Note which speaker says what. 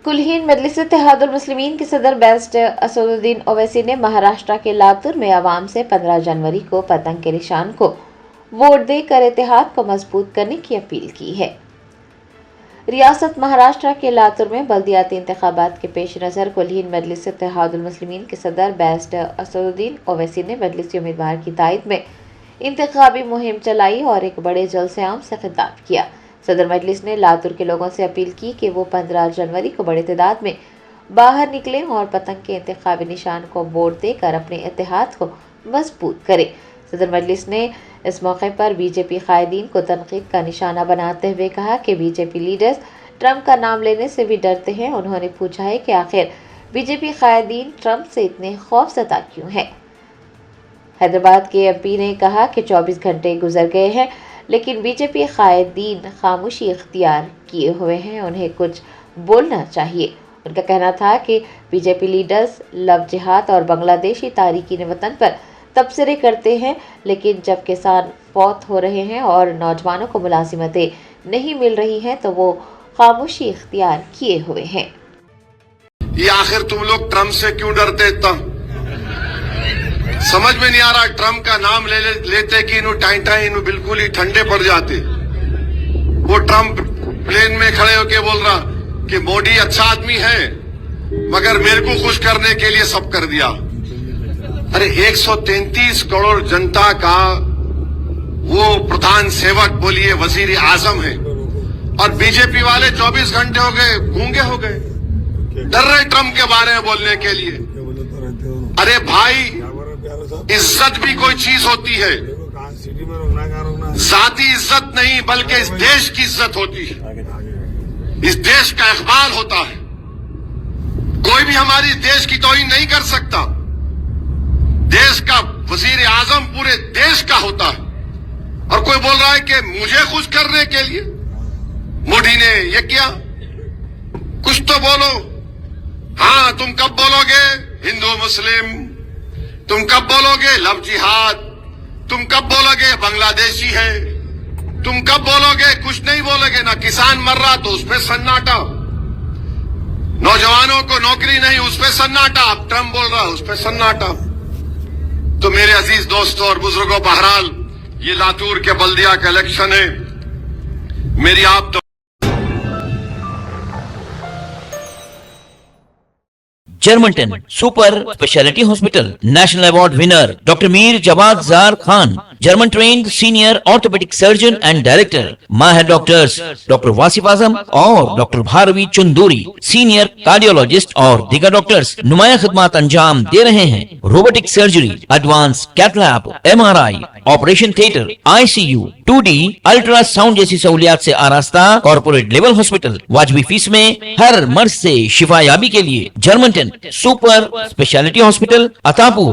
Speaker 1: कुलहीन मजलिस इत्तेहादुल मुस्लिमीन के सदर बैरिस्टर असदुद्दीन ओवैसी ने महाराष्ट्र के लातूर में आवाम से 15 जनवरी को पतंग के निशान को वोट देकर इत्तेहाद को मजबूत करने की अपील की है। रियासत महाराष्ट्र के लातूर में बल्दियाती इंतखाबात के पेश नज़र कुलहीन मजलिस इत्तेहादुल मुस्लिमीन के सदर बैरिस्टर असदुद्दीन ओवैसी ने मजलिसी उम्मीदवार की तायद में इंतखाबी मुहिम चलाई और एक बड़े जलसे आम से खिताब किया। सदर मजलिस ने लातूर के लोगों से अपील की कि वो 15 जनवरी को बड़े तादाद में बाहर निकलें और पतंग के इंतखाबी निशान को वोट देकर अपने इत्तेहाद को मजबूत करें। सदर मजलिस ने इस मौके पर बीजेपी कायदीन को तनकीद का निशाना बनाते हुए कहा कि बीजेपी लीडर्स ट्रंप का नाम लेने से भी डरते हैं। उन्होंने पूछा है कि आखिर बीजेपी कायदीन ट्रंप से इतने खौफजदा क्यों है। हैदराबाद के एमपी ने कहा कि 24 घंटे गुजर गए हैं लेकिन बीजेपी कायदीन खामोशी इख्तियार किए हुए हैं, उन्हें कुछ बोलना चाहिए। उनका कहना था कि बीजेपी लीडर्स लव जिहाद और बांग्लादेशी तारिकीन वतन पर तबसरे करते हैं, लेकिन जब किसान फौत हो रहे हैं और नौजवानों को मुलाजिमतें नहीं मिल रही हैं तो वो खामोशी इख्तियार किए हुए हैं।
Speaker 2: ये आखिर तुम लोग ट्रम्प से क्यों डरते इतना? समझ में नहीं आ रहा। ट्रम्प का नाम लेते कि इन्हों टाई इन्हों बिल्कुल ही ठंडे पड़ जाते। वो ट्रम्प प्लेन में खड़े होके बोल रहा कि मोदी अच्छा आदमी है मगर मेरे को खुश करने के लिए सब कर दिया। अरे 133 करोड़ जनता का वो प्रधान सेवक बोलिए वजीर आजम है और बीजेपी वाले 24 घंटे हो गए गूंगे हो गए, डर रहे ट्रम्प के बारे में बोलने के लिए। अरे भाई, इज्जत भी कोई चीज होती है, जाती इज्जत नहीं बल्कि इस देश की इज्जत होती है, इस देश का इकबाल होता है। कोई भी हमारी देश की तौहीन नहीं कर सकता। देश का वजीर आजम पूरे देश का होता है और कोई बोल रहा है कि मुझे खुश करने के लिए मोदी ने ये किया। कुछ तो बोलो। हाँ, तुम कब बोलोगे हिंदू मुस्लिम? तुम कब बोलोगे लव जिहाद? तुम कब बोलोगे बांग्लादेशी है? तुम कब बोलोगे? कुछ नहीं बोलोगे ना। किसान मर रहा तो उस पर सन्नाटा, नौजवानों को नौकरी नहीं उस पर सन्नाटा, अब ट्रम्प बोल रहा उस पर सन्नाटा। तो मेरे अजीज दोस्तों और बुजुर्गों, बहरहाल ये लातूर के बल्दिया का इलेक्शन है। मेरी आप
Speaker 3: Germanten super speciality hospital national award winner doctor Mir Jawad Zar Khan, German trained senior orthopaedic surgeon and director, माहिर डॉक्टर्स डॉक्टर वासिफ आजम और doctor Bharavi Chanduri, senior cardiologist और दीगर डॉक्टर्स नुमाया खिदमत अंजाम दे रहे हैं। Robotic surgery, advance cath lab, MRI, operation theatre, ICU, 2D ultrasound जैसी सहूलियात से आरास्ता कॉर्पोरेट लेवल हॉस्पिटल। वाजबी फीस में हर मर्ज से शिफायाबी के लिए Germanton super speciality hospital, Attapur.